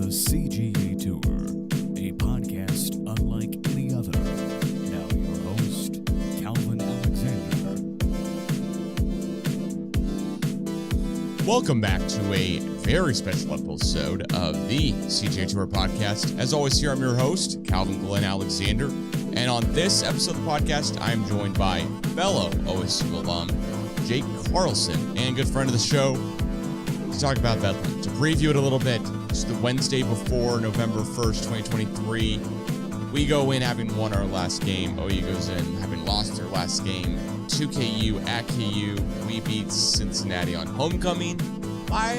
The CGA Tour, a podcast unlike any other. Now your host, Calvin Alexander. Welcome back to a very special episode of the CGA Tour podcast. As always, here I'm your host, Calvin Glenn Alexander. And on this episode of the podcast, I'm joined by fellow OSU alum, Jake Carlson, and good friend of the show, to talk about Bedlam. To preview it a little bit, it's the Wednesday before November 1st, 2023. We go in having won our last game. OU goes in having lost their last game to KU at KU. We beat Cincinnati on homecoming by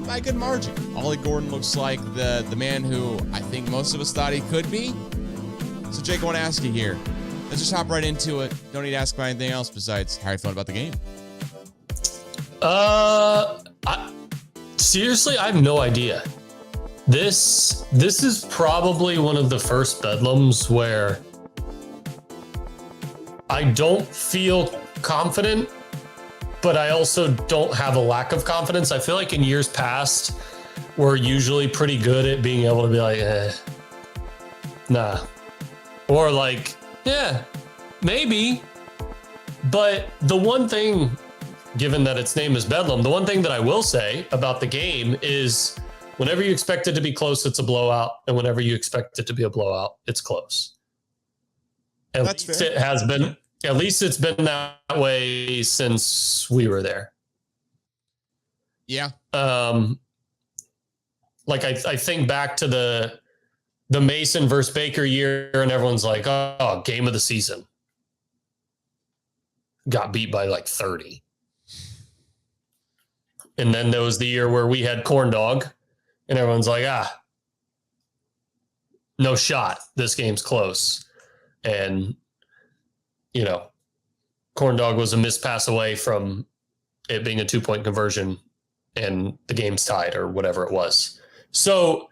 a good margin. Ollie Gordon looks like the man who I think most of us thought he could be. So Jake, I want to ask you here. Let's just hop right into it. Don't need to ask about anything else besides how you felt about the game. Seriously, I have no idea. This is probably one of the first Bedlams where I don't feel confident, but I also don't have a lack of confidence. I feel like in years past, we're usually pretty good at being able to be like, nah. Or like, yeah, maybe. But the one thing, given that its name is Bedlam, the one thing that I will say about the game is whenever you expect it to be close, it's a blowout. And whenever you expect it to be a blowout, it's close. That's fair. It has been, at least it's been that way since we were there. Yeah. Like I think back to the Mason versus Baker year, and everyone's like, oh, game of the season. Got beat by like 30. And then there was the year where we had Corn Dog, and everyone's like, no shot. This game's close. And, you know, Corn Dog was a missed pass away from it being a 2-point conversion, and the game's tied or whatever it was. So,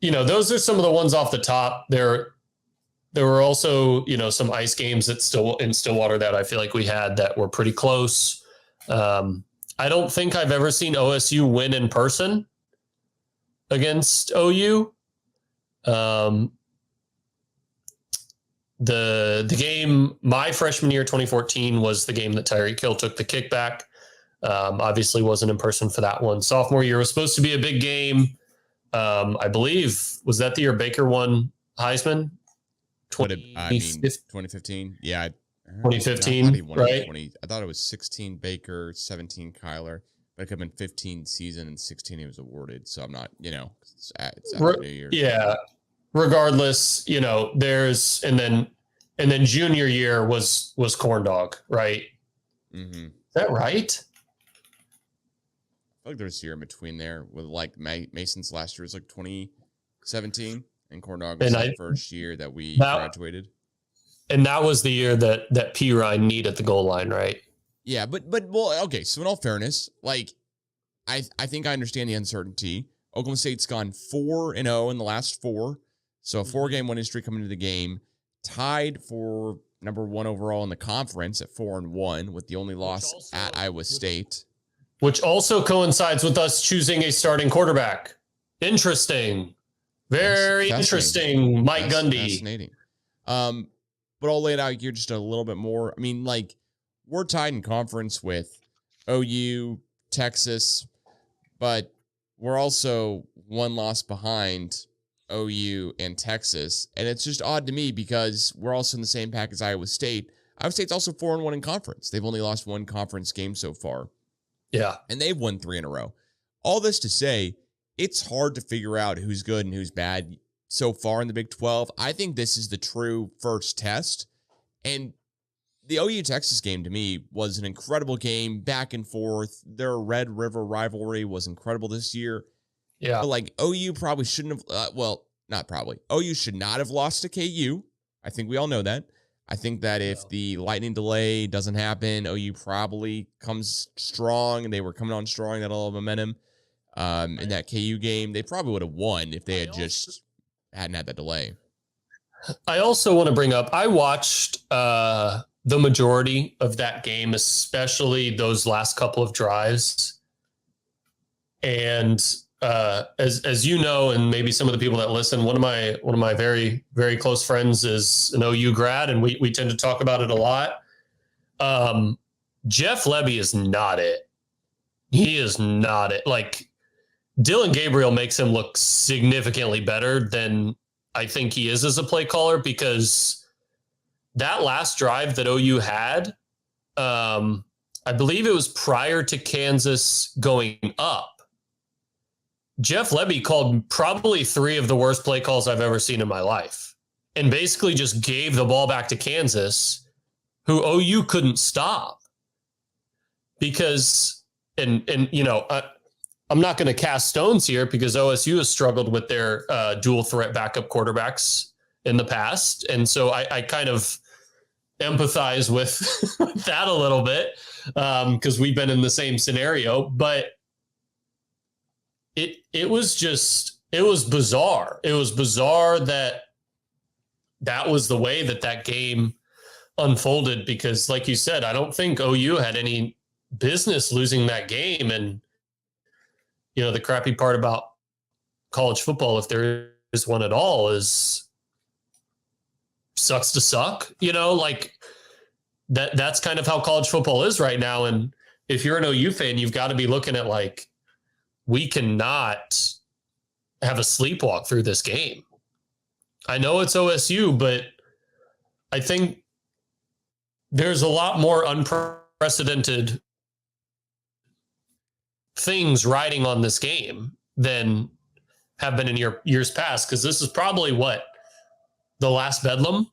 you know, those are some of the ones off the top. There were also, you know, some ice games in Stillwater that I feel like we had that were pretty close. I don't think I've ever seen OSU win in person against OU. The game, my freshman year, 2014, was the game that Tyreek Hill took the kickback. Obviously wasn't in person for that one. Sophomore year was supposed to be a big game. I believe, was that the year Baker won Heisman? 2015. Yeah. 2015, right? I thought it was 16 Baker, 17 Kyler, but it could have been 15 season and 16 he was awarded. So I'm not, you know, it's after New Year. Yeah. Regardless, you know, there's and then junior year was Corn Dog, right? Mm-hmm. Is that right? I feel like there's a year in between there with like Mason's last year was like 2017, and Corn Dog was the first year that we graduated. And that was the year that P. Ryan needed the goal line, right? Yeah, but well, okay. So in all fairness, like I think I understand the uncertainty. Oklahoma State's gone 4-0 in the last 4, so a 4-game winning streak coming into the game, tied for number 1 overall in the conference at 4-1, with the only loss at Iowa State, which also coincides with us choosing a starting quarterback. Interesting, very interesting, Mike Gundy. Fascinating. But I'll lay it out here just a little bit more. I mean, like, we're tied in conference with OU, Texas, but we're also 1 loss behind OU and Texas. And it's just odd to me because we're also in the same pack as Iowa State. Iowa State's also 4-1 in conference. They've only lost 1 conference game so far. Yeah. And they've won 3 in a row. All this to say, it's hard to figure out who's good and who's bad so far in the Big 12. I think this is the true first test. And the OU-Texas game, to me, was an incredible game, back and forth. Their Red River rivalry was incredible this year. Yeah. But, like, OU probably shouldn't have, not probably. OU should not have lost to KU. I think we all know that. I think that if the lightning delay doesn't happen, OU probably comes strong, and they were coming on strong, that all of momentum. In that KU game, they probably would have won if they had hadn't had that delay. I also want to bring up, I watched the majority of that game, especially those last couple of drives. And as you know, and maybe some of the people that listen, one of my very, very close friends is an OU grad, and we tend to talk about it a lot. Jeff Lebby is not it. He is not it. Like, Dylan Gabriel makes him look significantly better than I think he is as a play caller, because that last drive that OU had, I believe it was prior to Kansas going up. Jeff Lebby called probably 3 of the worst play calls I've ever seen in my life, and basically just gave the ball back to Kansas, who OU couldn't stop. Because, and you know, I'm not going to cast stones here, because OSU has struggled with their dual threat backup quarterbacks in the past. And so I kind of empathize with that a little bit, because we've been in the same scenario. But it was bizarre. It was bizarre that was the way that game unfolded, because like you said, I don't think OU had any business losing that game. And, you know, the crappy part about college football, if there is one at all, is sucks to suck, you know, like that's kind of how college football is right now. And if you're an OU fan, you've got to be looking at, like, we cannot have a sleepwalk through this game. I know it's OSU, but I think there's a lot more unprecedented things riding on this game than have been in years past, because this is probably the last Bedlam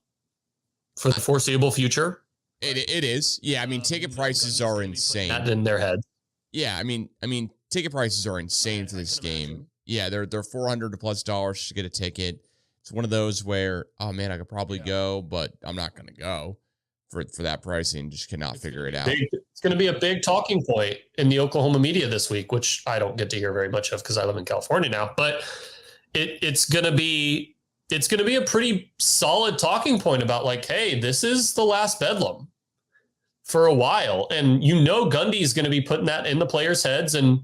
for the foreseeable future. It is. Yeah, I mean, ticket prices are insane. That in their head. Yeah, I mean, ticket prices are insane for this game. Yeah, they're $400+ to get a ticket. It's one of those where, oh man, I could probably go, but I'm not going to go for that pricing. Just cannot figure it out. It's going to be a big talking point in the Oklahoma media this week, which I don't get to hear very much of because I live in California now. But it's going to be a pretty solid talking point about, like, hey, this is the last Bedlam for a while. And you know Gundy is going to be putting that in the players' heads, and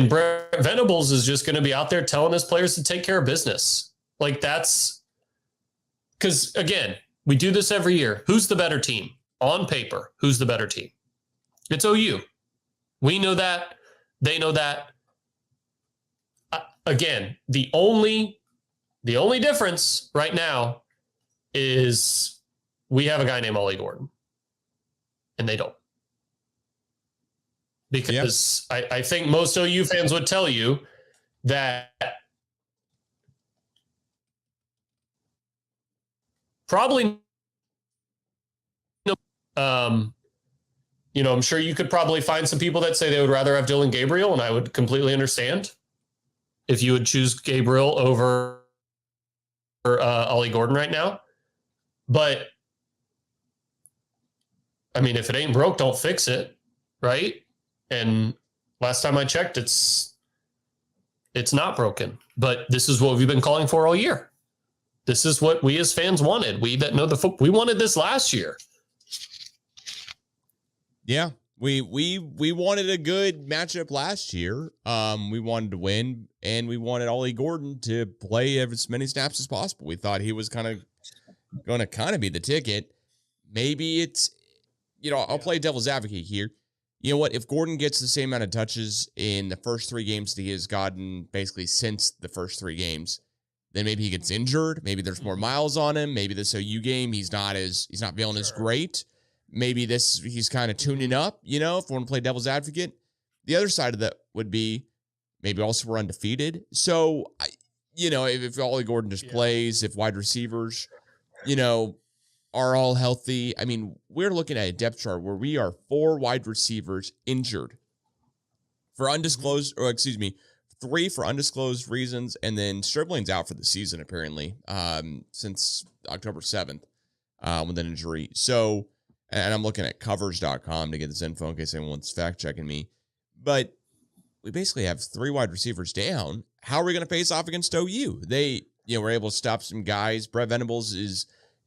Brett Venables is just going to be out there telling his players to take care of business. Like, that's because, again, we do this every year. Who's the better team? On paper, who's the better team? It's OU. We know that. They know that. Again, the only difference right now is we have a guy named Ollie Gordon, and they don't. Because I think most OU fans would tell you that probably, you know, I'm sure you could probably find some people that say they would rather have Dylan Gabriel, and I would completely understand if you would choose Gabriel over Ollie Gordon right now. But I mean, if it ain't broke, don't fix it, right? And last time I checked, it's not broken. But this is what we've been calling for all year. This is what we as fans wanted. We that know the football, we wanted this last year. Yeah, we wanted a good matchup last year. We wanted to win, and we wanted Ollie Gordon to play as many snaps as possible. We thought he was going to be the ticket. Maybe it's, you know, I'll play devil's advocate here. You know what? If Gordon gets the same amount of touches in the first 3 games that he has gotten basically since the first 3 games, then maybe he gets injured. Maybe there's more miles on him. Maybe this OU game, he's not feeling as great. Maybe he's kind of tuning up, you know, if we want to play devil's advocate. The other side of that would be maybe also we're undefeated. So, you know, if Ollie Gordon just plays, if wide receivers, you know, are all healthy. I mean, we're looking at a depth chart where we are 4 wide receivers injured for undisclosed, or excuse me, 3 for undisclosed reasons, and then Stribling's out for the season apparently, since October 7th, with an injury. So, and I'm looking at covers.com to get this info in case anyone's fact checking me. But we basically have 3 wide receivers down. How are we going to face off against OU? They, you know, were able to stop some guys. Brett Venables is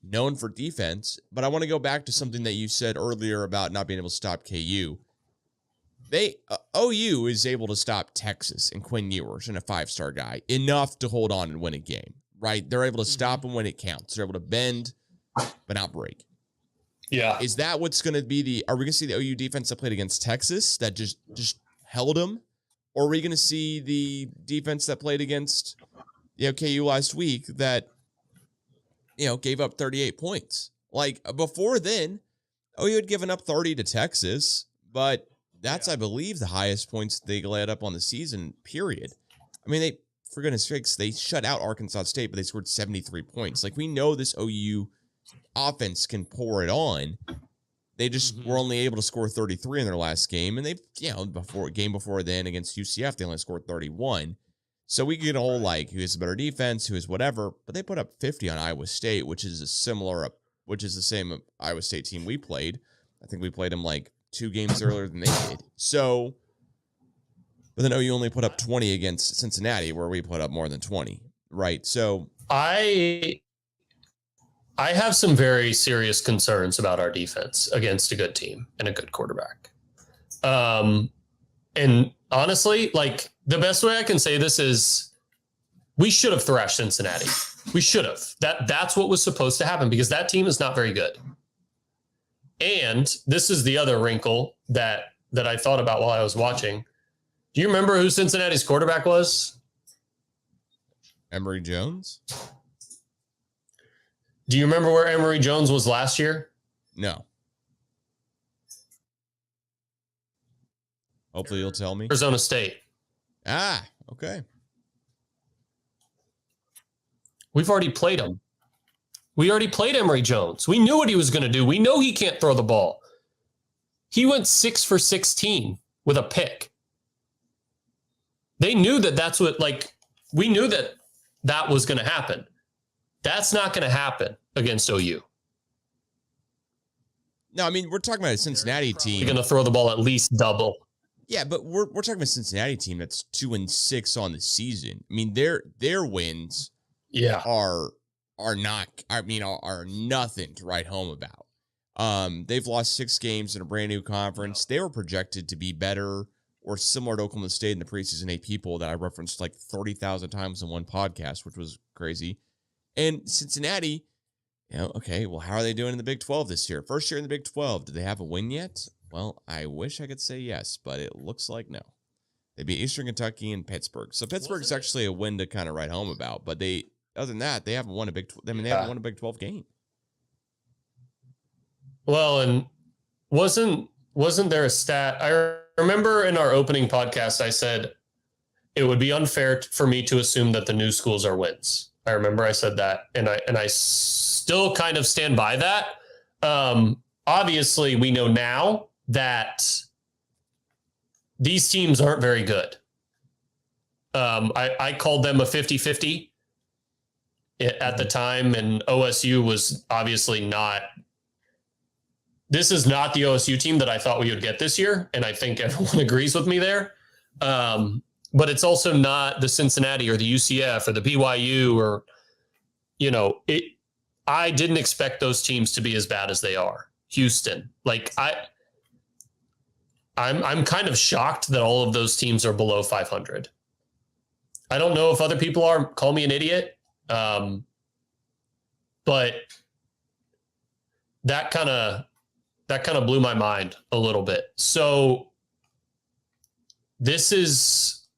known for defense, but I want to go back to something that you said earlier about not being able to stop KU. OU is able to stop Texas and Quinn Ewers and a 5-star guy enough to hold on and win a game, right? They're able to stop them when it counts. They're able to bend, but not break. Yeah. Is that what's going to be are we going to see the OU defense that played against Texas that just held them? Or are we going to see the defense that played against KU last week that, gave up 38 points? Like, before then, OU had given up 30 to Texas, but that's, I believe, the highest points they led up on the season, period. I mean, for goodness sakes, they shut out Arkansas State, but they scored 73 points. Like, we know this OU offense can pour it on. They just were only able to score 33 in their last game, and before then against UCF, they only scored 31. So we get a whole, who has a better defense, who is whatever, but they put up 50 on Iowa State, which is the same Iowa State team we played. I think we played them 2 games earlier than they did. So, but then OU only put up 20 against Cincinnati, where we put up more than 20, right? So I have some very serious concerns about our defense against a good team and a good quarterback. And honestly, the best way I can say this is we should have thrashed Cincinnati. We should have. That's what was supposed to happen, because that team is not very good. And this is the other wrinkle that I thought about while I was watching. Do you remember who Cincinnati's quarterback was? Emory Jones? Do you remember where Emory Jones was last year? No. Hopefully you'll tell me. Arizona State. Ah, okay. We've already played him. We already played Emory Jones. We knew what he was going to do. We know he can't throw the ball. He went 6 for 16 with a pick. They knew that's what, we knew that was going to happen. That's not going to happen against OU. No, I mean, we're talking about a Cincinnati team. You're going to throw the ball at least double. Yeah, but we're talking about a Cincinnati team that's 2-6 on the season. I mean, their wins are nothing to write home about. They've lost 6 games in a brand new conference. They were projected to be better or similar to Oklahoma State in the preseason AP poll that I referenced 30,000 times in one podcast, which was crazy. And Cincinnati, okay, well, how are they doing in the Big 12 this year? First year in the Big 12. Do they have a win yet? Well, I wish I could say yes, but it looks like no. They beat Eastern Kentucky and Pittsburgh. So Pittsburgh's actually a win to kind of write home about, but other than that, they haven't won a Big 12. I mean, they haven't won a Big 12 game. Well, and wasn't there a stat? I remember in our opening podcast, I said it would be unfair for me to assume that the new schools are wins. I remember I said that, and I still kind of stand by that. Obviously, we know now that these teams aren't very good. I called them a 50-50 at the time, and OSU was obviously not. This is not the OSU team that I thought we would get this year, and I think everyone agrees with me there. But it's also not the Cincinnati or the UCF or the BYU or, I didn't expect those teams to be as bad as they are. Houston, I'm kind of shocked that all of those teams are below 500. I don't know if other people are. Call me an idiot. But that kind of blew my mind a little bit. So this was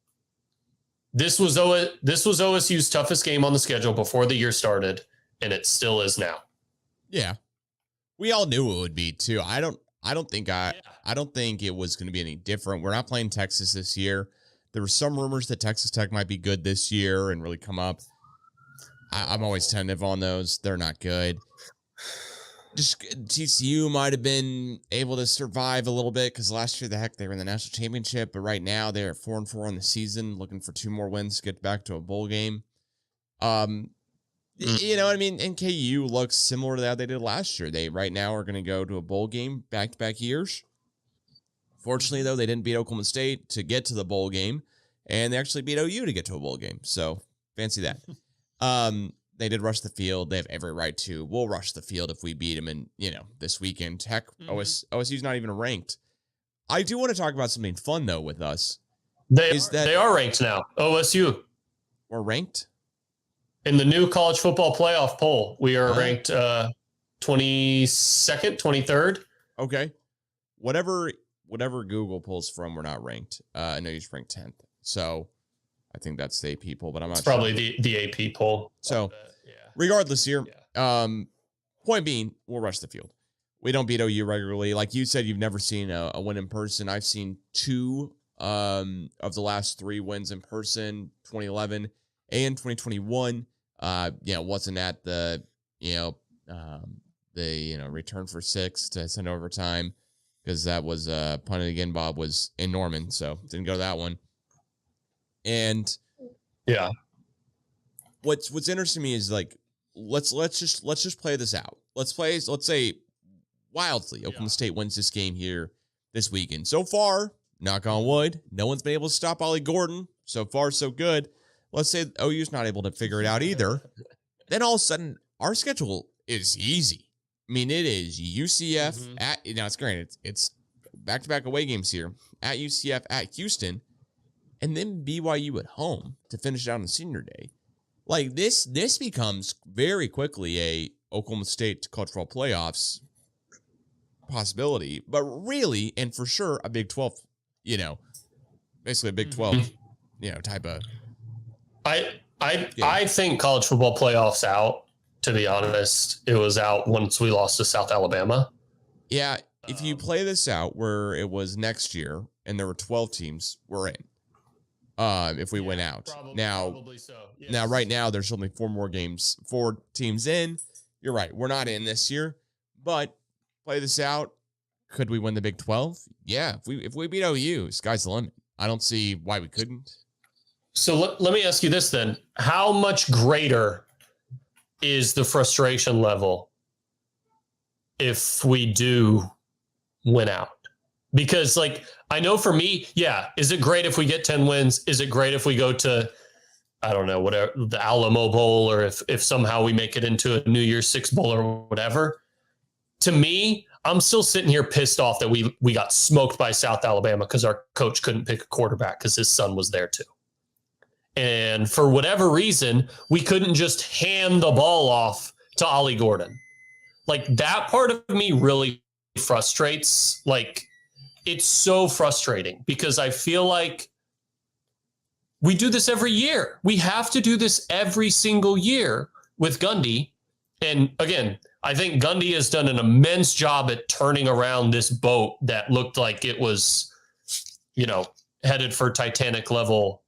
OSU's toughest game on the schedule before the year started, and it still is now. Yeah. We all knew it would be too. I don't think it was going to be any different. We're not playing Texas this year. There were some rumors that Texas Tech might be good this year and really come up. I'm always tentative on those. They're not good. Just TCU might have been able to survive a little bit because last year, they were in the national championship, but right now they're 4-4 on the season, looking for 2 more wins to get back to a bowl game. You know what I mean? And KU looks similar to that they did last year. They right now are going to go to a bowl game back-to-back years. Fortunately, though, they didn't beat Oklahoma State to get to the bowl game, and they actually beat OU to get to a bowl game. So fancy that. They did rush the field. They have every right to. We'll rush the field if we beat them. And, this weekend, heck, OSU's not even ranked. I do want to talk about something fun though with us. They are ranked now. OSU. We're ranked in the new college football playoff poll. We are ranked 22nd, 23rd. Okay. Whatever Google pulls from, we're not ranked. I know you're ranked 10th. So I think that's the AP poll, but I'm not sure. Probably the AP poll. So regardless here, point being, we'll rush the field. We don't beat OU regularly. Like you said, you've never seen a win in person. I've seen 2 of the last 3 wins in person, 2011 and 2021. Wasn't at the return for 6 to send overtime because that was punted again. Bob was in Norman, so didn't go to that one. And what's interesting to me is like let's just play this out. Let's say wildly Oklahoma State wins this game here this weekend. So far, knock on wood, no one's been able to stop Ollie Gordon. So far, so good. Let's say OU's not able to figure it out either. Then all of a sudden, our schedule is easy. I mean, it is UCF at, it's great. It's back-to-back away games here at UCF, at Houston, and then BYU at home to finish it out on Senior Day. Like this becomes very quickly a Oklahoma State college football playoffs possibility, but really, and for sure, a Big 12, basically a Big 12, type of. I think college football playoffs out. To be honest, it was out once we lost to South Alabama. Yeah, if you play this out where it was next year and there were 12 teams, we're in. If we win out probably so. Yes. Now right now there's only 4 teams in. You're right, we're not in this year, but play this out. Could we win the Big 12? Yeah, if we beat OU, sky's the limit. I don't see why we couldn't. So let me ask you this then. How much greater is the frustration level if we do win out? Because I know for me, is it great if we get 10 wins? Is it great if we go to, I don't know, whatever, the Alamo Bowl, or if somehow we make it into a New Year's Six Bowl or whatever? To me, I'm still sitting here pissed off that we got smoked by South Alabama because our coach couldn't pick a quarterback because his son was there too. And for whatever reason, we couldn't just hand the ball off to Ollie Gordon. That part of me really frustrates. It's so frustrating because I feel like we do this every year. We have to do this every single year with Gundy. And again, I think Gundy has done an immense job at turning around this boat that looked like it was, headed for Titanic level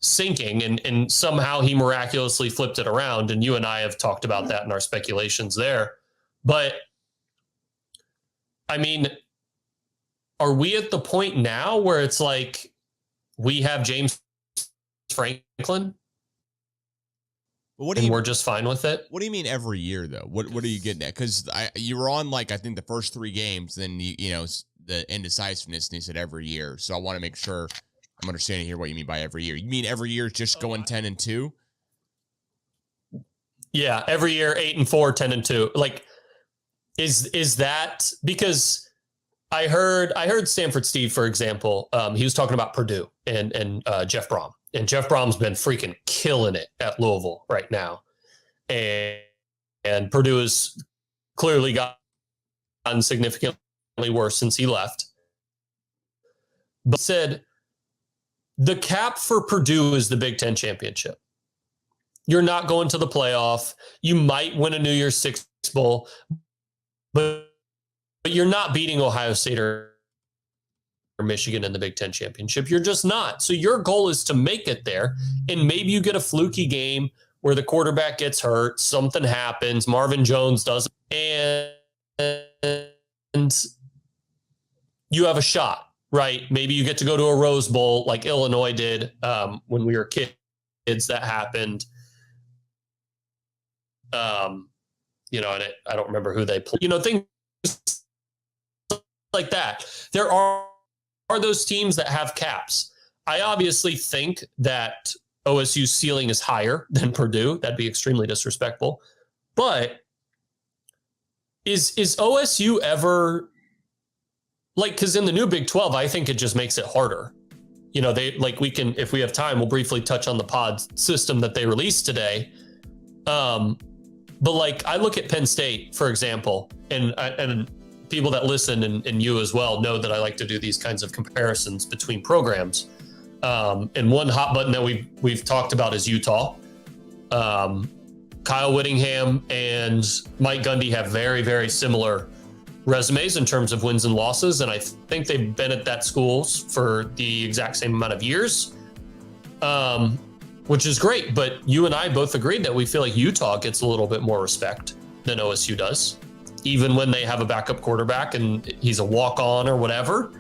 sinking, and somehow he miraculously flipped it around. And you and I have talked about that in our speculations there. But I mean, are we at the point now where it's like we have James Franklin and we're just fine with it? What do you mean every year though? What are you getting at? Because you were on I think the first 3 games, then the indecisiveness, and you said every year. So I want to make sure I'm understanding here what you mean by every year. You mean every year is just going 10-2? Yeah, every year 8-4, 10-2. Is that because I heard Stanford Steve, for example, he was talking about Purdue and Jeff Brom. And Jeff Brom's been freaking killing it at Louisville right now. And Purdue has clearly gotten significantly worse since he left. But said the cap for Purdue is the Big Ten championship. You're not going to the playoff. You might win a New Year's Six Bowl, but you're not beating Ohio State or Michigan in the Big Ten championship. You're just not. So your goal is to make it there, and maybe you get a fluky game where the quarterback gets hurt, something happens, Marvin Jones doesn't, and you have a shot. Right. Maybe you get to go to a Rose Bowl like Illinois did when we were kids. That happened. And I don't remember who they played. Things like that. There are those teams that have caps. I obviously think that OSU's ceiling is higher than Purdue. That'd be extremely disrespectful. But is OSU ever like, because in the new Big 12, I think it just makes it harder. You know, they like we can, if we have time, we'll briefly touch on the pod system that they released today. But like I look at Penn State, for example, and people that listen and you as well know that I like to do these kinds of comparisons between programs. And one hot button that we've talked about is Utah. Kyle Whittingham and Mike Gundy have very, very similar resumes in terms of wins and losses. And I think they've been at that schools for the exact same amount of years, which is great. But you and I both agreed that we feel like Utah gets a little bit more respect than OSU does, even when they have a backup quarterback and he's a walk-on or whatever.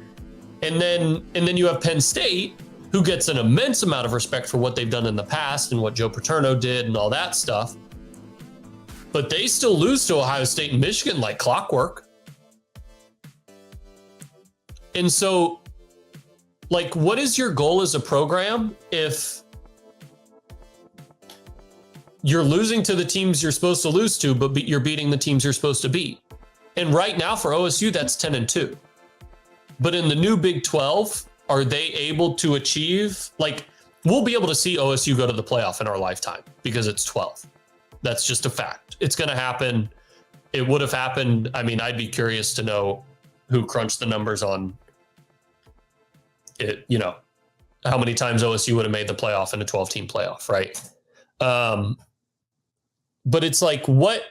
And then you have Penn State, who gets an immense amount of respect for what they've done in the past and what Joe Paterno did and all that stuff. But they still lose to Ohio State and Michigan like clockwork. And so, like, what is your goal as a program if you're losing to the teams you're supposed to lose to, but you're beating the teams you're supposed to beat? And right now for OSU, that's 10-2. But in the new Big 12, are they able to achieve, like, we'll be able to see OSU go to the playoff in our lifetime because it's 12. That's just a fact. It's going to happen. It would have happened. I mean, I'd be curious to know who crunched the numbers on it, you know, how many times OSU would have made the playoff in a 12-team playoff, right? But it's like, what,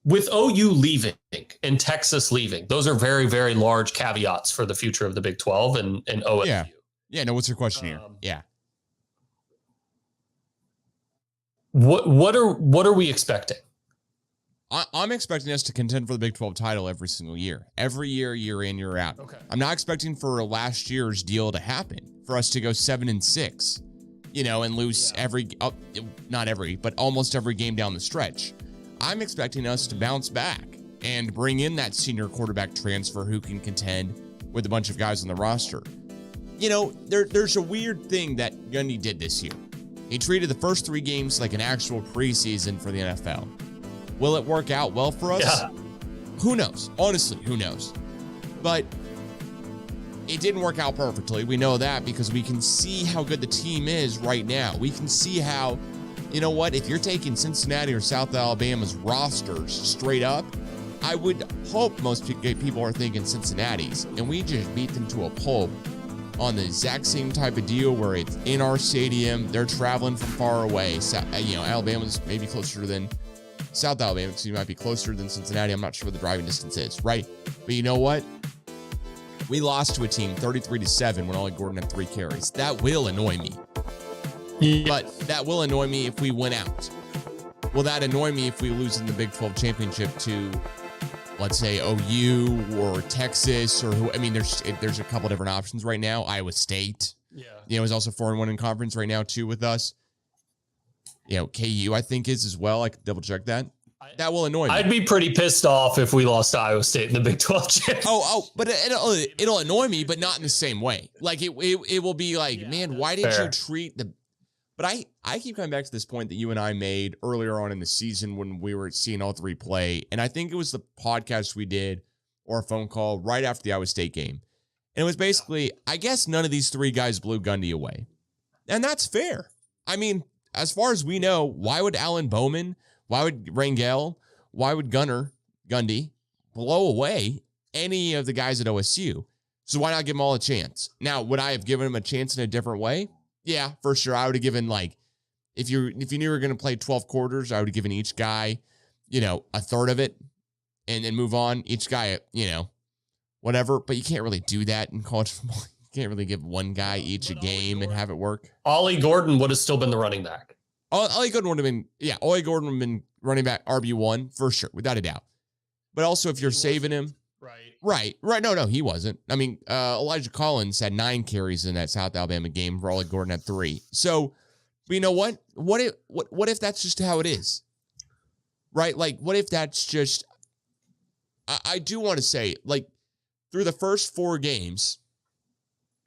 with OU leaving and Texas leaving, those are very, very large caveats for the future of the Big 12 and OSU. Yeah. Yeah. No, what's your question here? Yeah. What are we expecting? I'm expecting us to contend for the Big 12 title every single year. Every year, year in, year out. Okay. I'm not expecting for last year's deal to happen, for us to go 7-6, you know, and lose not every, but almost every game down the stretch. I'm expecting us to bounce back and bring in that senior quarterback transfer who can contend with a bunch of guys on the roster. You know, there's a weird thing that Gundy did this year. He treated the first 3 games like an actual preseason for the NFL. Will it work out well for us? Yeah. Who knows? Honestly, who knows? But it didn't work out perfectly. We know that because we can see how good the team is right now. We can see how, you know what, if you're taking Cincinnati or South Alabama's rosters straight up, I would hope most people are thinking Cincinnati's, and we just beat them to a pulp on the exact same type of deal where it's in our stadium. They're traveling from far away. So, you know, Alabama's maybe closer than South Alabama, because you might be closer than Cincinnati. I'm not sure what the driving distance is, right? But you know what? We lost to a team 33-7 when Ollie Gordon had 3 carries. That will annoy me. Yeah. But that will annoy me if we win out. Will that annoy me if we lose in the Big 12 championship to, let's say, OU or Texas or who? I mean, there's a couple different options right now. Iowa State, you know, is also 4-1 in conference right now too with us. You know, KU I think is as well. I could double check that. That will annoy me. I'd be pretty pissed off if we lost to Iowa State in the Big 12 championship. But it'll annoy me, but not in the same way. Like it will be like, man, why didn't you treat the? But I keep coming back to this point that you and I made earlier on in the season when we were seeing all 3 play. And I think it was the podcast we did or a phone call right after the Iowa State game. And it was basically, I guess none of these 3 guys blew Gundy away. And that's fair. I mean, as far as we know, why would Alan Bowman, why would Rangel, why would Gundy blow away any of the guys at OSU? So why not give them all a chance? Now, would I have given them a chance in a different way? Yeah, for sure. I would have given, like, if you knew you were going to play 12 quarters, I would have given each guy, you know, a third of it and then move on. Each guy, you know, whatever. But you can't really do that in college football. You can't really give one guy each a game and have it work. Ollie Gordon would have still been the running back. Ollie Gordon would have been, Ollie Gordon would have been running back RB1 for sure, without a doubt. But also if you're saving him. Right. No, he wasn't. I mean, Elijah Collins had 9 carries in that South Alabama game. Ollie Gordon had 3. So, but you know what? What if that's just how it is? Right? Like, what if that's just, I do want to say, like, through the first 4 games,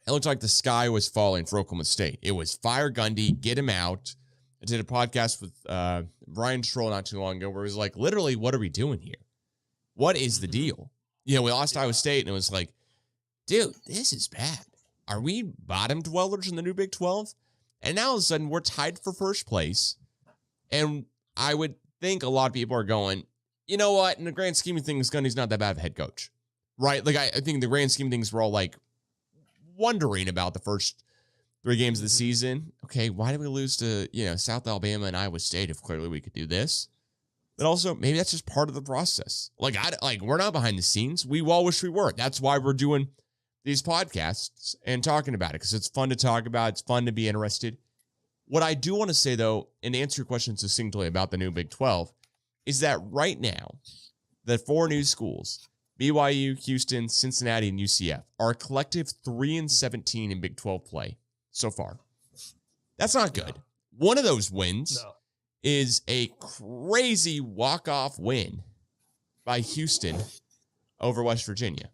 it looked like the sky was falling for Oklahoma State. It was fire Gundy, get him out. I did a podcast with Brian Stroll not too long ago where it was like, literally, what are we doing here? What is the deal? We lost Iowa State, and it was like, dude, this is bad. Are we bottom dwellers in the new Big 12? And now all of a sudden, we're tied for first place. And I would think a lot of people are going, you know what? In the grand scheme of things, Gundy's not that bad of a head coach, right? Like, I think in the grand scheme of things, we're all like wondering about the first 3 games of the season. Okay, why did we lose to, South Alabama and Iowa State if clearly we could do this? But also, maybe that's just part of the process. Like, we're not behind the scenes. We all wish we were. That's why we're doing these podcasts and talking about it, because it's fun to talk about. It's fun to be interested. What I do want to say, though, and answer your question succinctly about the new Big 12, is that right now, the 4 new schools, BYU, Houston, Cincinnati, and UCF, are a collective 3-17 in Big 12 play so far. That's not good. One of those wins is a crazy walk-off win by Houston over West Virginia.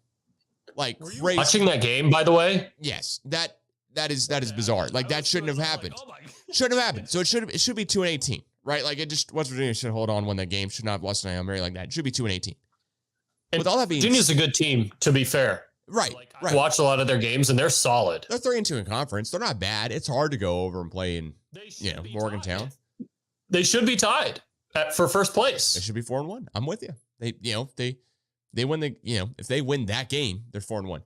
Like, crazy. Watching that game, by the way? Yes, that is bizarre. Like, that shouldn't have happened. Shouldn't have happened. So it should be 2-18, right? Like, West Virginia should hold on, win that game. Should not have lost to Hail Mary like that. It should be 2-18. And with all that being, Virginia's a good team, to be fair. Right. I watched a lot of their games, and they're solid. They're 3-2 in conference. They're not bad. It's hard to go over and play in, Morgantown. They should be tied for first place. They should be 4-1. I'm with you. They win the, if they win that game, they're 4-1.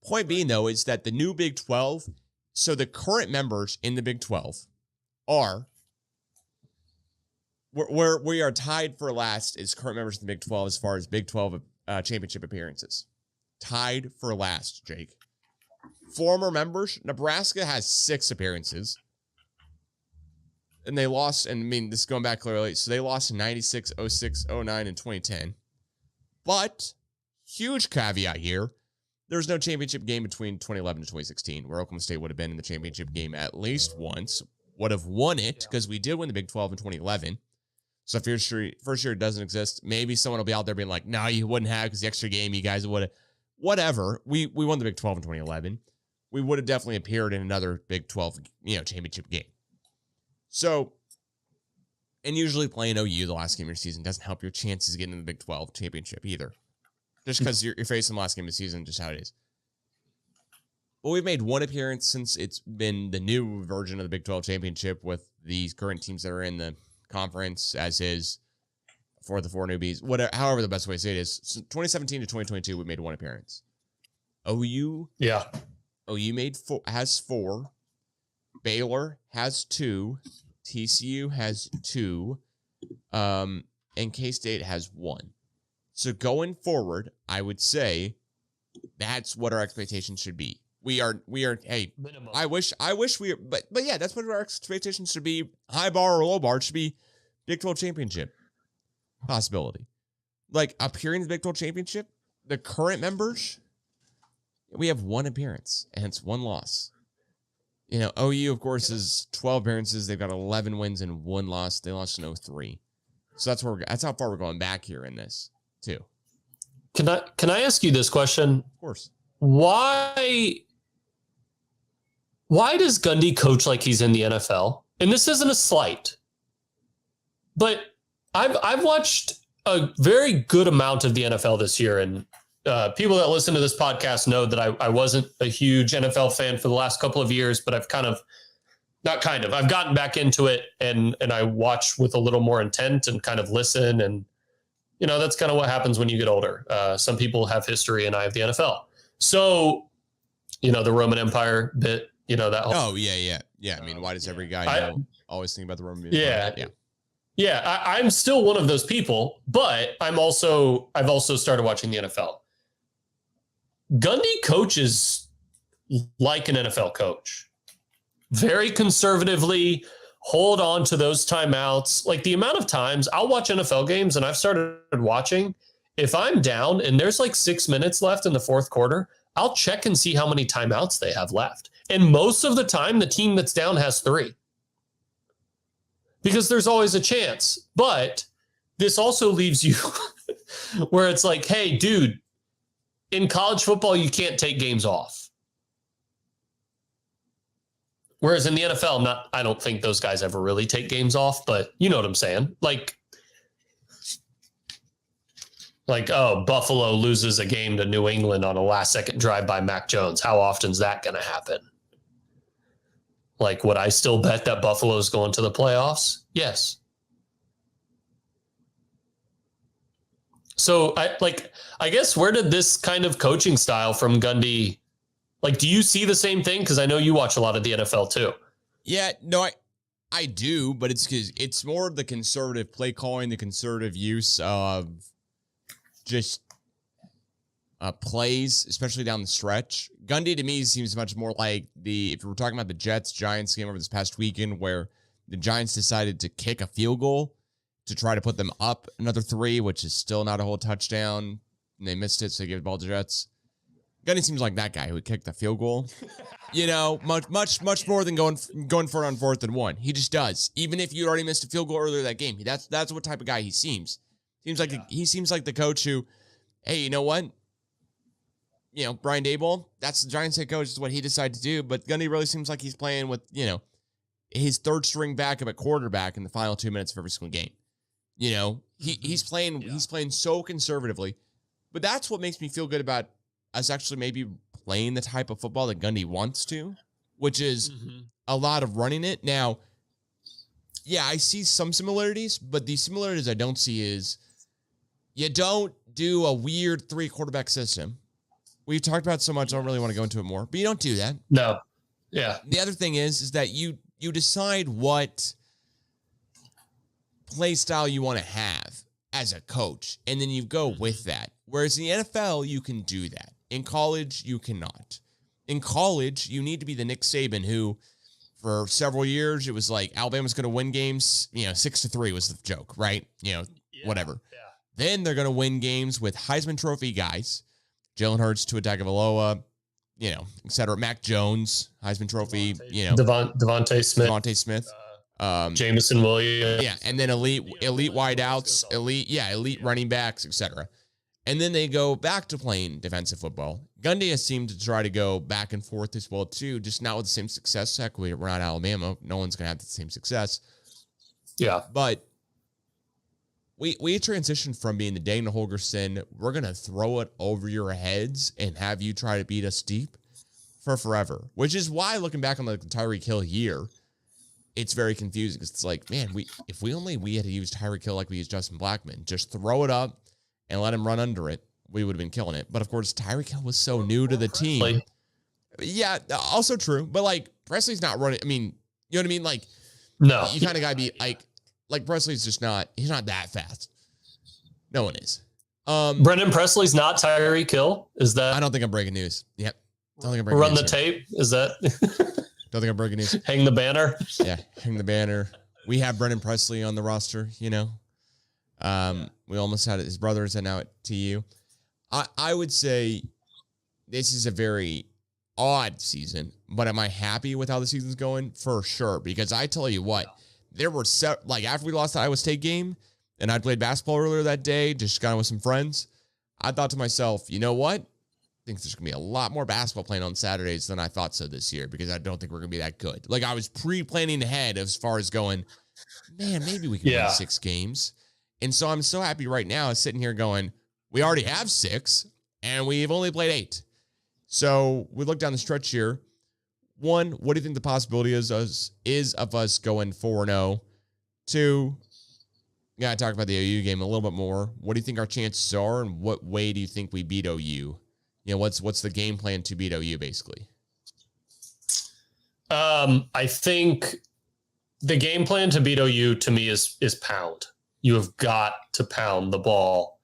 Point being, though, is that the new Big 12, so the current members in the Big 12 are, we are tied for last as current members of the Big 12 as far as Big 12 championship appearances. Tied for last, Jake. Former members, Nebraska has 6 appearances. And they lost, and this is going back clearly, so they lost in 96, 06, 09, and 2010. But, huge caveat here, there's no championship game between 2011 and 2016, where Oklahoma State would have been in the championship game at least once, would have won it, because we did win the Big 12 in 2011. So if first year it doesn't exist, maybe someone will be out there being like, no, you wouldn't have, because the extra game, you guys would have. Whatever. We won the Big 12 in 2011. We would have definitely appeared in another Big 12, championship game. So, and usually playing OU the last game of your season doesn't help your chances of getting in the Big 12 championship either. Just because you're facing the last game of the season, just how it is. But we've made one appearance since it's been the new version of the Big 12 championship with these current teams that are in the conference, as is for the 4 newbies. Whatever, however the best way to say it is, so 2017 to 2022, we made 1 appearance. OU has 4. Baylor has 2. TCU has 2. And K-State has 1. So going forward, I would say that's what our expectations should be. We are, hey, minimum. I wish we, but yeah, that's what our expectations should be. High bar or low bar, it should be Big 12 championship possibility. Like, appearing in the Big 12 championship, the current members, we have 1 appearance, and it's 1 loss. OU, of course, is 12 appearances. They've got 11 wins and 1 loss. They lost in 03. So that's how far we're going back here in this, too. Can I ask you this question? Of course. Why does Gundy coach like he's in the NFL? And this isn't a slight, but I've watched a very good amount of the NFL this year, and people that listen to this podcast know that I wasn't a huge NFL fan for the last couple of years, but I've I've gotten back into it, and I watch with a little more intent and kind of listen, and that's kind of what happens when you get older. Some people have history, and I have the NFL. So, the Roman Empire bit, that whole. Oh yeah. I mean, why does every guy always think about the Roman Empire? Yeah. I'm still one of those people, but I've also started watching the NFL. Gundy coaches like an NFL coach. Very conservatively, hold on to those timeouts. Like, the amount of times I'll watch NFL games, and I've started watching, if I'm down and there's like 6 minutes left in the 4th quarter, I'll check and see how many timeouts they have left. And most of the time, the team that's down has 3. Because there's always a chance. But this also leaves you where it's like, hey, dude, in college football, you can't take games off. Whereas in the NFL, I don't think those guys ever really take games off, but you know what I'm saying. Like, Like, oh, Buffalo loses a game to New England on a last-second drive by Mac Jones. How often is that going to happen? Like, would I still bet that Buffalo's going to the playoffs? Yes. So, I guess where did this kind of coaching style from Gundy, like, do you see the same thing? Because I know you watch a lot of the NFL too. Yeah, no, I do, but it's because it's more the conservative play calling, the conservative use of just plays, especially down the stretch. Gundy to me seems much more like if we're talking about the Jets-Giants game over this past weekend where the Giants decided to kick a field goal to try to put them up another 3, which is still not a whole touchdown, and they missed it, so they gave the ball to Jets. Gundy seems like that guy who would kick the field goal. Much more than going for it on 4th and 1. He just does. Even if you already missed a field goal earlier that game, that's what type of guy he seems. He seems like the coach who, hey, you know what? Brian Daboll, that's the Giants head coach, is what he decided to do. But Gundy really seems like he's playing with, his third string backup at quarterback in the final 2 minutes of every single game. He's playing so conservatively. But that's what makes me feel good about us actually maybe playing the type of football that Gundy wants to, which is a lot of running it. Now, yeah, I see some similarities, but the similarities I don't see is you don't do a weird 3 quarterback system. We've talked about it so much, I don't really want to go into it more, but you don't do that. No. Yeah. The other thing is that you decide what play style you want to have as a coach, and then you go with that. Whereas in the NFL, you can do that. In college, you cannot. In college, you need to be the Nick Saban who, for several years, it was like Alabama's going to win games, 6-3 was the joke, right? Whatever. Yeah. Then they're going to win games with Heisman Trophy guys, Jalen Hurts, Tua Tagovailoa, et cetera. Mac Jones, Heisman Trophy, Devontae Smith. Jameson Williams. Yeah, and then elite wideouts, elite running backs, etc. And then they go back to playing defensive football. Gundy has seemed to try to go back and forth as well, too, just not with the same success. Heck, we're not Alabama. No one's going to have the same success. Yeah. But we transitioned from being the Dana Holgorsen, we're going to throw it over your heads and have you try to beat us deep for forever, which is why, looking back on the Tyreek Hill year, it's very confusing because it's like, man, if we had to use Tyreek Hill like we used Justin Blackmon, just throw it up and let him run under it, we would have been killing it. But of course, Tyreek Hill was so new to the team. Yeah, also true. But Presley's not running. I mean, you know what I mean? No, you kind of gotta be like Presley's just not. He's not that fast. No one is. Brendan Presley's not Tyreek Hill. Is that? I don't think I'm breaking news. Yep. Don't think I'm breaking Run news the here. tape. Is that? Don't think I'm breaking news. Hang the banner. Yeah, hang the banner. We have Brendan Presley on the roster. We almost had it. His brother is now at TU. I would say this is a very odd season, but am I happy with how the season's going? For sure, because I tell you what, there were after we lost the Iowa State game, and I played basketball earlier that day, just kind of with some friends. I thought to myself, you know what? I think there's going to be a lot more basketball playing on Saturdays than I thought so this year, because I don't think we're going to be that good. I was pre-planning ahead as far as going, man, maybe we can win 6 games. And so I'm so happy right now sitting here going, we already have 6 and we've only played 8. So we look down the stretch here. 1, what do you think the possibility is of us going 4-0? 2, we got to talk about the OU game a little bit more. What do you think our chances are, and what way do you think we beat OU? What's the game plan to beat OU, basically? I think the game plan to beat OU to me is pound. You have got to pound the ball.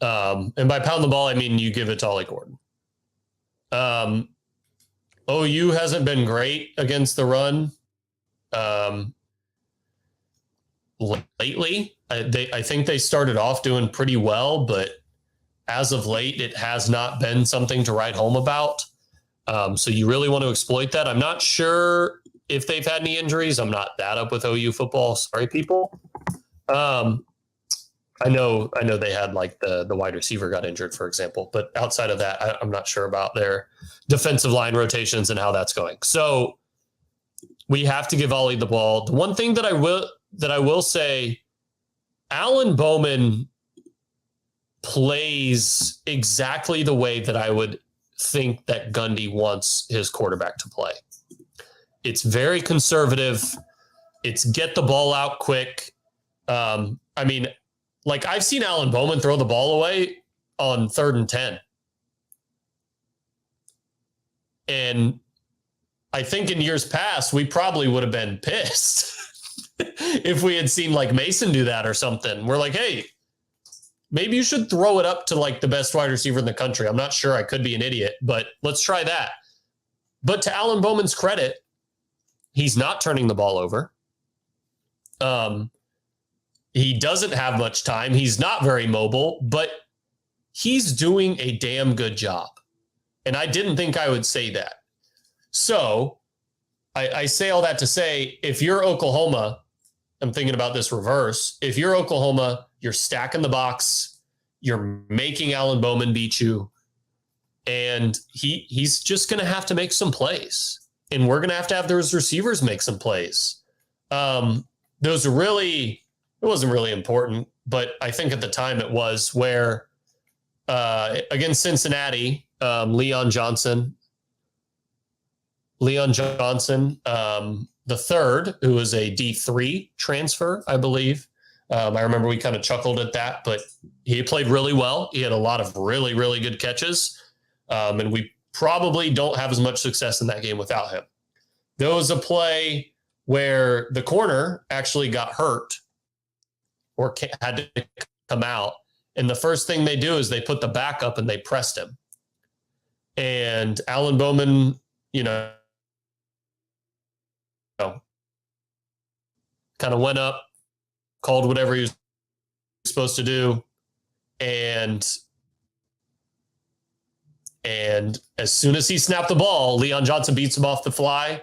And by pound the ball, I mean you give it to Ollie Gordon. OU hasn't been great against the run lately. I think they started off doing pretty well, but as of late, it has not been something to write home about. So you really want to exploit that. I'm not sure if they've had any injuries. I'm not that up with OU football. Sorry, people. I know they had the wide receiver got injured, for example, but outside of that, I'm not sure about their defensive line rotations and how that's going. So we have to give Ollie the ball. The one thing that I will say, Alan Bowman plays exactly the way that I would think that Gundy wants his quarterback to play. It's very conservative. It's get the ball out quick. I mean, like I've seen Alan Bowman throw the ball away on 3rd and 10. And I think in years past, we probably would have been pissed if we had seen like Mason do that or something. We're like, hey, maybe you should throw it up to like the best wide receiver in the country. I'm not sure. I could be an idiot, but let's try that. But to Alan Bowman's credit, he's not turning the ball over. He doesn't have much time. He's not very mobile, but he's doing a damn good job. And I didn't think I would say that. So I say all that to say, if you're Oklahoma, I'm thinking about this reverse. If you're Oklahoma, you're stacking the box, you're making Alan Bowman beat you, and he's just going to have to make some plays. And we're going to have those receivers make some plays. Those are really, it wasn't really important, but I think at the time it was where against Cincinnati, Leon Johnson, the third, who was a D3 transfer, I believe. I remember we kind of chuckled at that, but he played really well. He had a lot of really, really good catches. And we probably don't have as much success in that game without him. There was a play where the corner actually got hurt or had to come out. And the first thing they do is they put the back up and they pressed him. And Alan Bowman, kind of went up, called whatever he was supposed to do. And as soon as he snapped the ball, Leon Johnson beats him off the fly,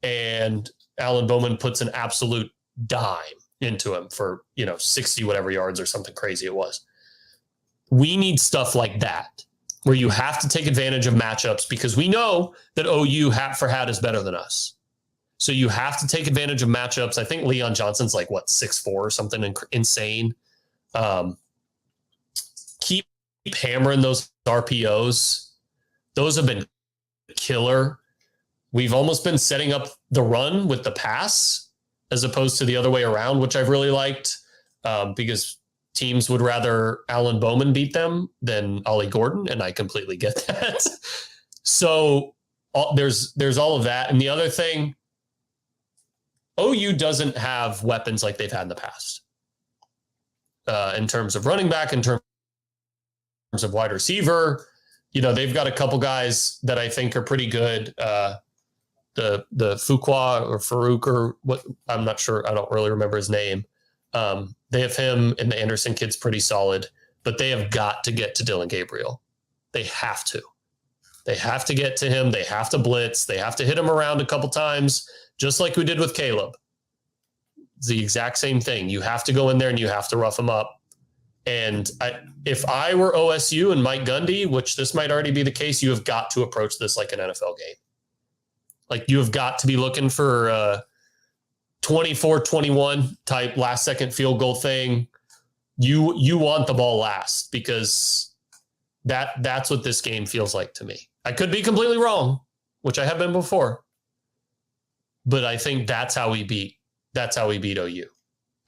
and Alan Bowman puts an absolute dime into him for, 60 whatever yards or something crazy it was. We need stuff like that, where you have to take advantage of matchups, because we know that OU hat for hat is better than us. So you have to take advantage of matchups. I think Leon Johnson's like 6'4" or something insane. Keep hammering those RPOs. Those have been killer. We've almost been setting up the run with the pass as opposed to the other way around, which I've really liked, because teams would rather Alan Bowman beat them than Ollie Gordon, and I completely get that. So there's all of that. And the other thing, OU doesn't have weapons like they've had in the past, in terms of running back, in terms of wide receiver. They've got a couple guys that I think are pretty good. The Fuqua or Farouk or what, I'm not sure. I don't really remember his name. They have him, and the Anderson kid's pretty solid, but they have got to get to Dylan Gabriel. They have to. They have to get to him. They have to blitz. They have to hit him around a couple times, just like we did with Caleb. It's the exact same thing. You have to go in there and you have to rough him up. And if I were OSU and Mike Gundy, which this might already be the case, you have got to approach this like an NFL game. Like, you have got to be looking for 24-21 type last second field goal thing. You want the ball last, because that's what this game feels like to me. I could be completely wrong, which I have been before, but I think that's how we beat OU.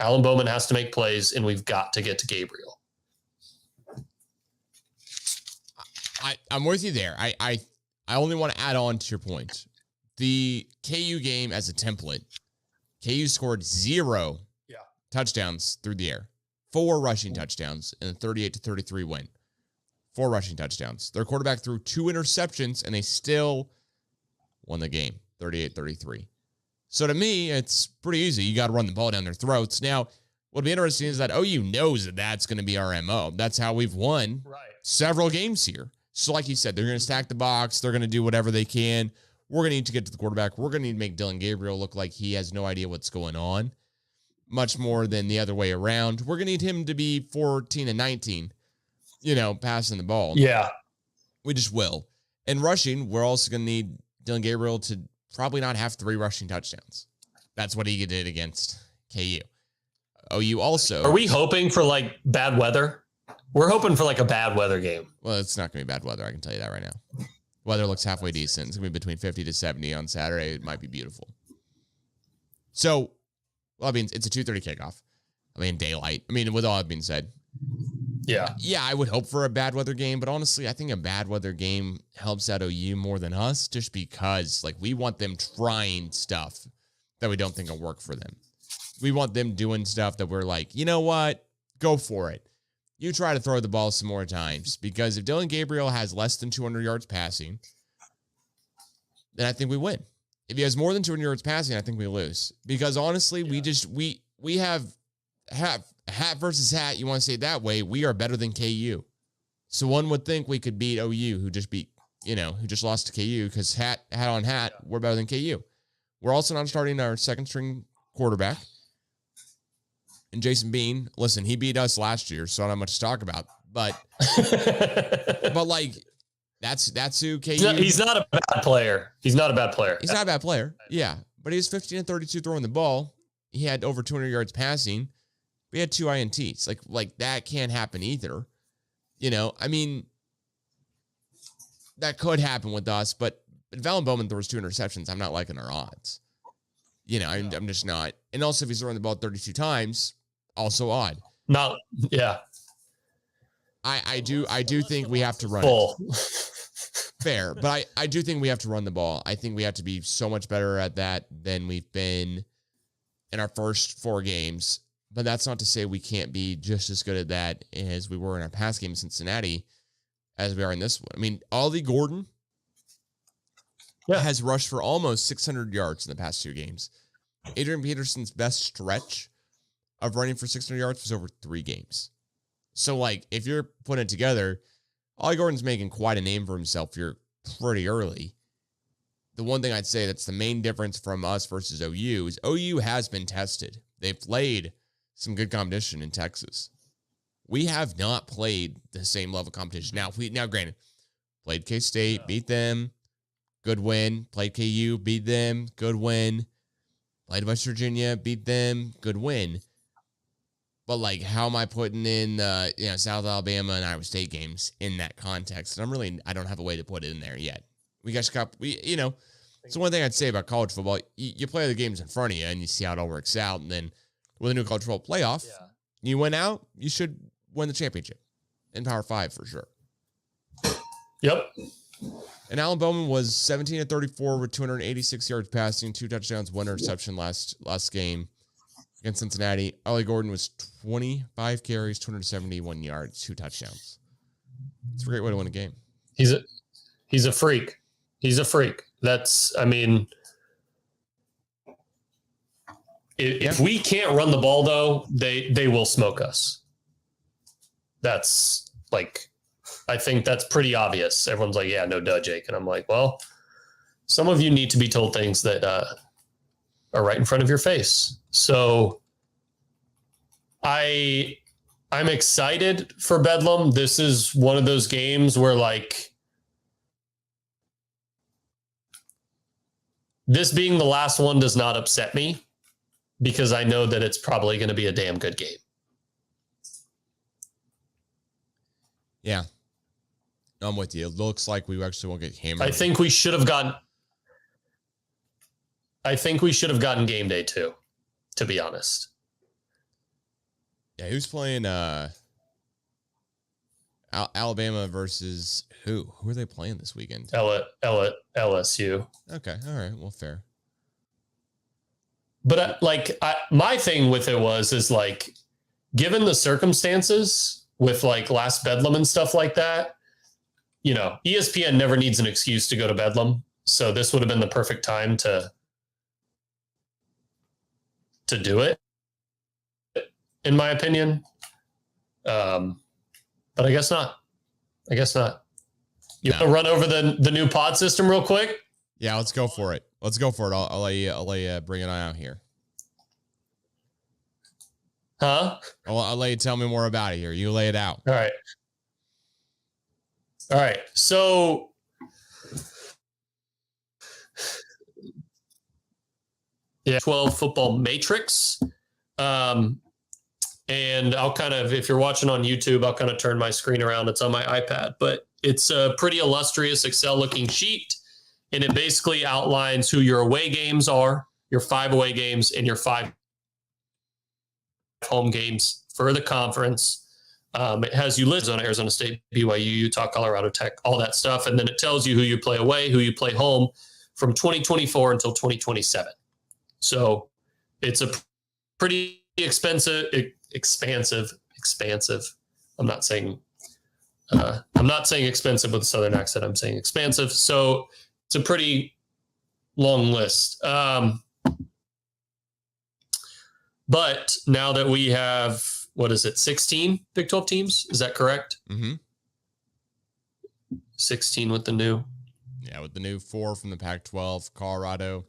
Alan Bowman has to make plays, and we've got to get to Gabriel. I'm with you there. I only want to add on to your point. The KU game as a template, KU scored 0 touchdowns through the air, 4 rushing touchdowns in a 38-33 win. 4 rushing touchdowns. Their quarterback threw 2 interceptions, and they still won the game, 38-33. So to me, it's pretty easy. You got to run the ball down their throats. Now, what'll be interesting is that OU knows that that's going to be our MO. That's how we've won several games here. So like you said, they're going to stack the box. They're going to do whatever they can. We're going to need to get to the quarterback. We're going to need to make Dylan Gabriel look like he has no idea what's going on, much more than the other way around. We're going to need him to be 14-19, passing the ball. Yeah. We just will. And rushing, we're also going to need Dylan Gabriel to probably not have 3 rushing touchdowns. That's what he did against KU. OU also. Are we hoping for bad weather? We're hoping for like a bad weather game. Well, it's not going to be bad weather. I can tell you that right now. Weather looks halfway decent. It's going to be between 50 to 70 on Saturday. It might be beautiful. So, well, I mean, it's a 2:30 kickoff. I mean, daylight. I mean, with all that being said. Yeah. Yeah, I would hope for a bad weather game, but honestly, I think a bad weather game helps out OU more than us just because, like, we want them trying stuff that we don't think will work for them. We want them doing stuff that we're like, you know what? Go for it. You try to throw the ball some more times because if Dylan Gabriel has less than 200 yards passing, then I think we win. If he has more than 200 yards passing, I think we lose because honestly, we have hat versus hat. You want to say it that way? We are better than KU. So one would think we could beat OU, who just lost to KU because hat on hat, we're better than KU. We're also not starting our second string quarterback. And Jason Bean, listen, he beat us last year, so I don't have much to talk about. But like, that's who KU. He's not a bad player. He's not a bad player. He's not a bad player. Yeah, but he was 15 and 32 throwing the ball. He had over 200 yards passing. We had 2 INTs. Like that can't happen either. I mean, that could happen with us, but Valen Bowman throws 2 interceptions. I'm not liking our odds. I'm just not. And also, if he's throwing the ball 32 times, also odd. Not, yeah. I do think we have to run it. Fair, but I do think we have to run the ball. I think we have to be so much better at that than we've been in our first 4 games. But that's not to say we can't be just as good at that as we were in our past game in Cincinnati as we are in this one. I mean, Ollie Gordon has rushed for almost 600 yards in the past 2 games. Adrian Peterson's best stretch of running for 600 yards was over 3 games. So, like, if you're putting it together, Ollie Gordon's making quite a name for himself here pretty early. The one thing I'd say that's the main difference from us versus OU is OU has been tested. They've played some good competition in Texas. We have not played the same level of competition. Now, granted, played K-State, beat them, good win. Played KU, beat them, good win. Played West Virginia, beat them, good win. But, like, how am I putting in, South Alabama and Iowa State games in that context? And I don't have a way to put it in there yet. So one thing I'd say about college football, you play the games in front of you and you see how it all works out. And then with a new college football playoff, you win out, you should win the championship in Power 5 for sure. Yep. And Alan Bowman was 17 of 34 with 286 yards passing, 2 touchdowns, 1 interception last game against Cincinnati. Ollie Gordon was 25 carries, 271 yards, 2 touchdowns. It's a great way to win a game. He's a freak. He's a freak. If we can't run the ball, though, they will smoke us. That's I think that's pretty obvious. Everyone's like, yeah, no duh, Jake. And I'm like, well, some of you need to be told things that are right in front of your face. So I'm excited for Bedlam. This is one of those games where, this being the last one does not upset me because I know that it's probably going to be a damn good game. Yeah. I'm with you. It looks like we actually won't get hammered. I think we should have gotten game day too, to be honest. Yeah, who's playing Alabama versus who? Who are they playing this weekend? LSU. Okay, all right. Well, fair. But my thing with it is given the circumstances with last Bedlam and stuff like that, ESPN never needs an excuse to go to Bedlam. So this would have been the perfect time to do it, in my opinion. But I guess not. You want to run over the new pod system real quick? Yeah, let's go for it. I'll let you bring it on out here. Huh? I'll let you tell me more about it here. You lay it out. All right. So yeah, 12 football matrix. And I'll kind of, if you're watching on YouTube, I'll kind of turn my screen around. It's on my iPad, but it's a pretty illustrious Excel looking sheet. And it basically outlines who your away games are, your 5 away games, and your 5 home games for the conference. It has you list on Arizona State, BYU, Utah, Colorado Tech, all that stuff. And then it tells you who you play away, who you play home from 2024 until 2027. So it's a pretty expansive. I'm not saying expensive with a Southern accent. I'm saying expansive. So it's a pretty long list. But now that we have, 16 Big 12 teams? Is that correct? Mm-hmm. 16 with the new. Yeah, with the new 4 from the Pac-12, Colorado,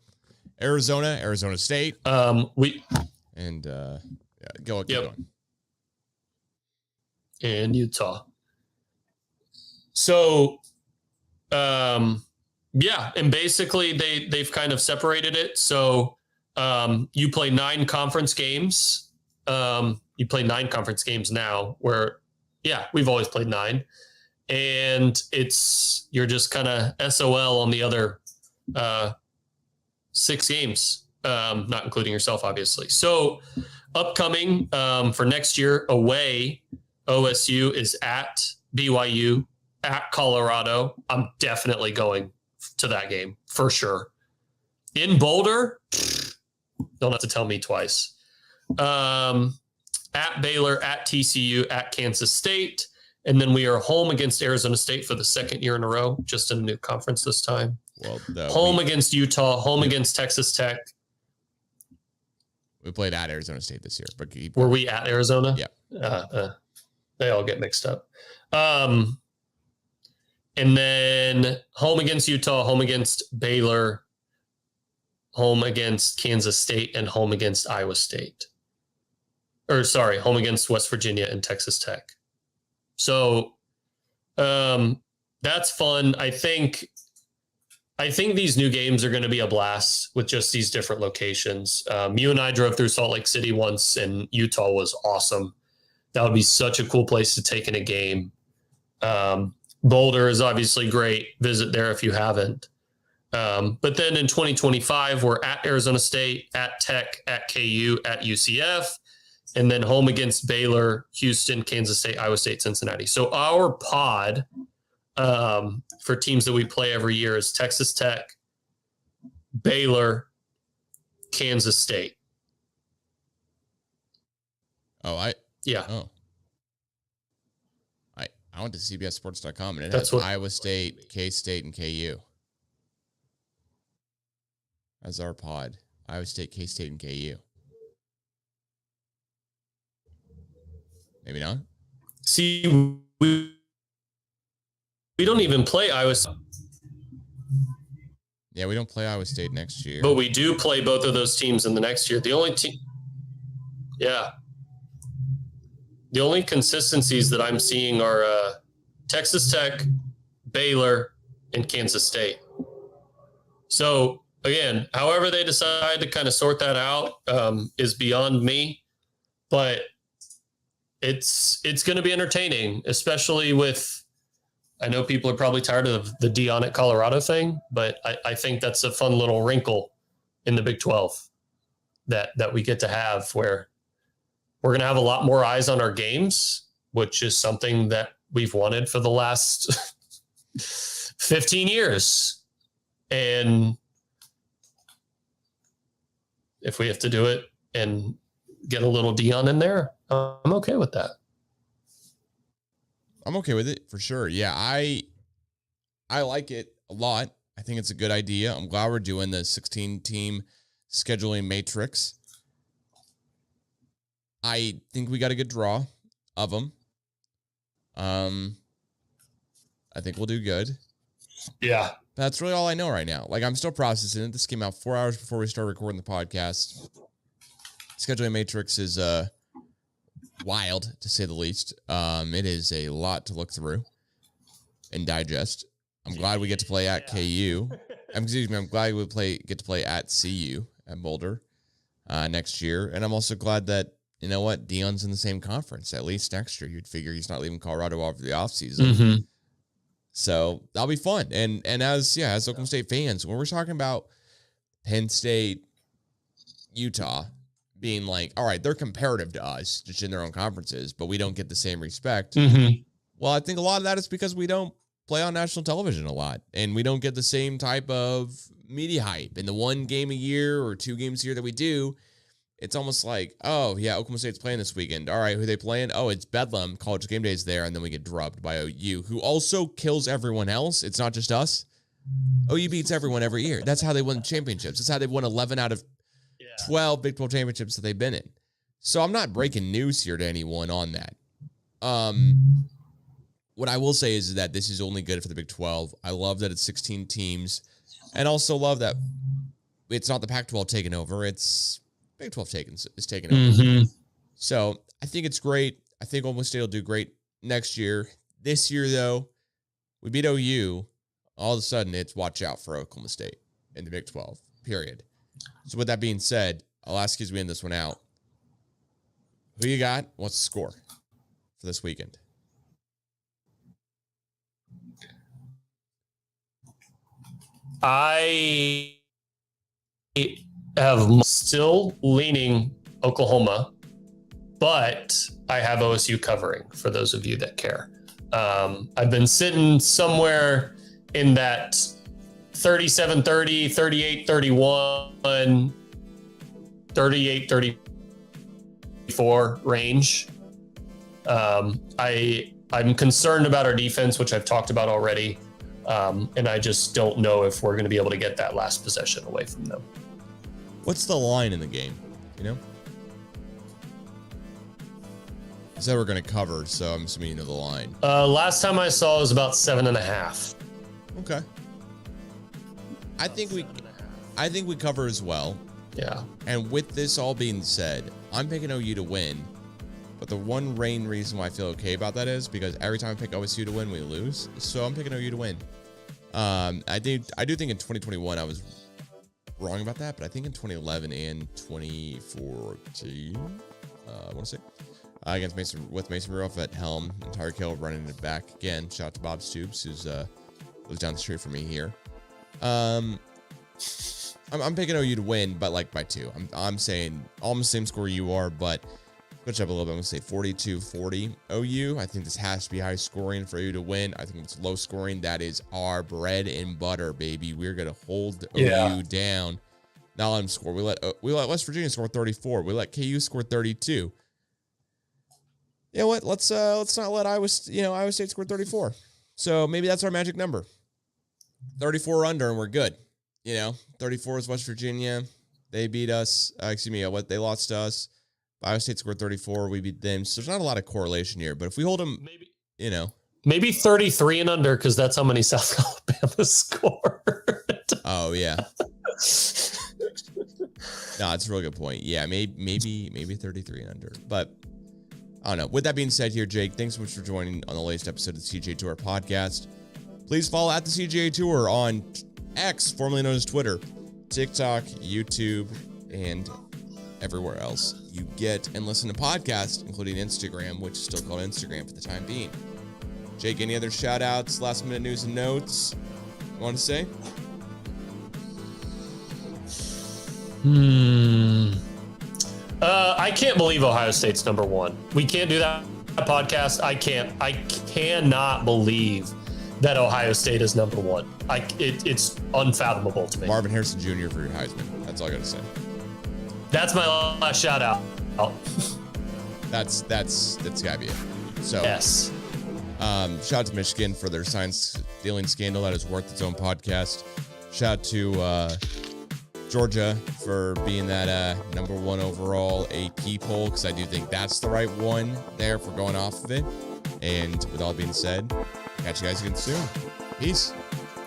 Arizona State. Keep going. And Utah. So, and basically they've kind of separated it. So, you play 9 conference games. You play 9 conference games now we've always played 9, and you're just kind of SOL on the other, 6 games, not including yourself, obviously. So upcoming, for next year away, OSU is at BYU, at Colorado. I'm definitely going to that game for sure. In Boulder, don't have to tell me twice. At Baylor, at TCU, at Kansas State. And then we are home against Arizona State for the 2nd year in a row, just in a new conference this time. Well, against Utah, home against Texas Tech. We played at Arizona State this year. But were we at Arizona? Yeah. They all get mixed up. And then home against Utah, home against Baylor, home against Kansas State, and home against Iowa State. Home against West Virginia and Texas Tech. So that's fun. I think these new games are going to be a blast with just these different locations. You and I drove through Salt Lake City once, and Utah was awesome. That would be such a cool place to take in a game. Boulder is obviously great. Visit there if you haven't. But then in 2025, we're at Arizona State, at Tech, at KU, at UCF, and then home against Baylor, Houston, Kansas State, Iowa State, Cincinnati. So our pod for teams that we play every year is Texas Tech, Baylor, Kansas State. I went to CBSSports.com and it has Iowa State, K-State, and KU. As our pod. Iowa State, K-State, and KU. Maybe not. See, we don't even play Iowa State. Yeah, we don't play Iowa State next year. But we do play both of those teams in the next year. The only team... Yeah. The only consistencies that I'm seeing are Texas Tech, Baylor, and Kansas State. So, again, however they decide to kind of sort that out is beyond me. But it's going to be entertaining, especially with, I know people are probably tired of the Dion at Colorado thing, but I think that's a fun little wrinkle in the Big 12 that we get to have, where we're going to have a lot more eyes on our games, which is something that we've wanted for the last 15 years. And if we have to do it and get a little Dion in there, I'm okay with that. I'm okay with it for sure. Yeah, I like it a lot. I think it's a good idea. I'm glad we're doing the 16-team scheduling matrix. I think we got a good draw of them. I think we'll do good. Yeah. That's really all I know right now. Like, I'm still processing it. This came out 4 hours before we started recording the podcast. Scheduling matrix is wild, to say the least. It is a lot to look through and digest. I'm glad we get to play at KU. I'm glad we get to play at CU at Boulder next year. And I'm also glad that you know what? Dion's in the same conference. At least next year, you'd figure he's not leaving Colorado after the offseason. Mm-hmm. So that'll be fun. And as Oklahoma State fans, when we're talking about Penn State, Utah being like, all right, they're comparative to us, just in their own conferences, but we don't get the same respect. Mm-hmm. Well, I think a lot of that is because we don't play on national television a lot, and we don't get the same type of media hype. In the one game a year or 2 games a year that we do, it's almost like, oh, yeah, Oklahoma State's playing this weekend. All right, who are they playing? Oh, it's Bedlam. College game day's there, and then we get drubbed by OU, who also kills everyone else. It's not just us. OU beats everyone every year. That's how they win championships. That's how they've won 11 out of 12 Big 12 championships that they've been in. So I'm not breaking news here to anyone on that. What I will say is that this is only good for the Big 12. I love that it's 16 teams, and also love that it's not the Pac-12 taking over. It's Big 12 is taking over. Mm-hmm. So I think it's great. I think Oklahoma State will do great next year. This year, though, we beat OU. All of a sudden, it's watch out for Oklahoma State in the Big 12, period. So with that being said, I'll ask you as we end this one out. Who you got? What's the score for this weekend? I have still leaning Oklahoma, but I have OSU covering for those of you that care. I've been sitting somewhere in that 37-30, 38-31, 38-34 range. I'm concerned about our defense, which I've talked about already. And I just don't know if we're going to be able to get that last possession away from them. What's the line in the game? You know? I said we're going to cover, so I'm assuming you know the line. Last time I saw it was about 7.5. Okay. I think we cover as well. Yeah. And with this all being said, I'm picking OU to win. But the one main reason why I feel okay about that is because every time I pick OSU to win, we lose. So I'm picking OU to win. I do think in 2021 I was wrong about that, but I think in 2011 and 2014, I want to say, against Mason Rudolph at helm and Tyreek Hill running it back again. Shout out to Bob Stoops, who's lives down the street from me here. I'm picking OU to win, but like by 2. I'm saying almost the same score you are, but switch up a little bit. I'm going to say 42-40 OU. I think this has to be high scoring for OU to win. I think if it's low scoring, that is our bread and butter, baby. We're going to hold OU down. Not let them score. We let West Virginia score 34. We let KU score 32. You know what? Let's not let Iowa State score 34. So maybe that's our magic number. 34 under and we're good. 34 is West Virginia. They beat us. They lost to us. Iowa State scored 34. We beat them. So there's not a lot of correlation here. But if we hold them, maybe 33 and under, because that's how many South Alabama scored. Oh yeah. No, it's a really good point. Yeah, maybe 33 and under. But I don't know. With that being said, here, Jake, thanks so much for joining on the latest episode of the CJ Tour podcast. Please follow at the CJ Tour on X, formerly known as Twitter, TikTok, YouTube, and everywhere else you get and listen to podcasts, including Instagram, which is still called Instagram for the time being. Jake, any other shout outs, last minute news and notes you want to say? I can't believe Ohio State's number 1. We can't do that podcast. I cannot believe that Ohio State is number 1. It's unfathomable to me. Marvin Harrison Jr. for your Heisman. That's all I got to say. That's my last shout out. That's gotta be it. So yes. Shout out to Michigan for their science stealing scandal that is worth its own podcast. Shout out to Georgia for being that number 1 overall AP poll, because I do think that's the right one there for going off of it. And with all being said, catch you guys again soon. Peace.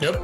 Yep.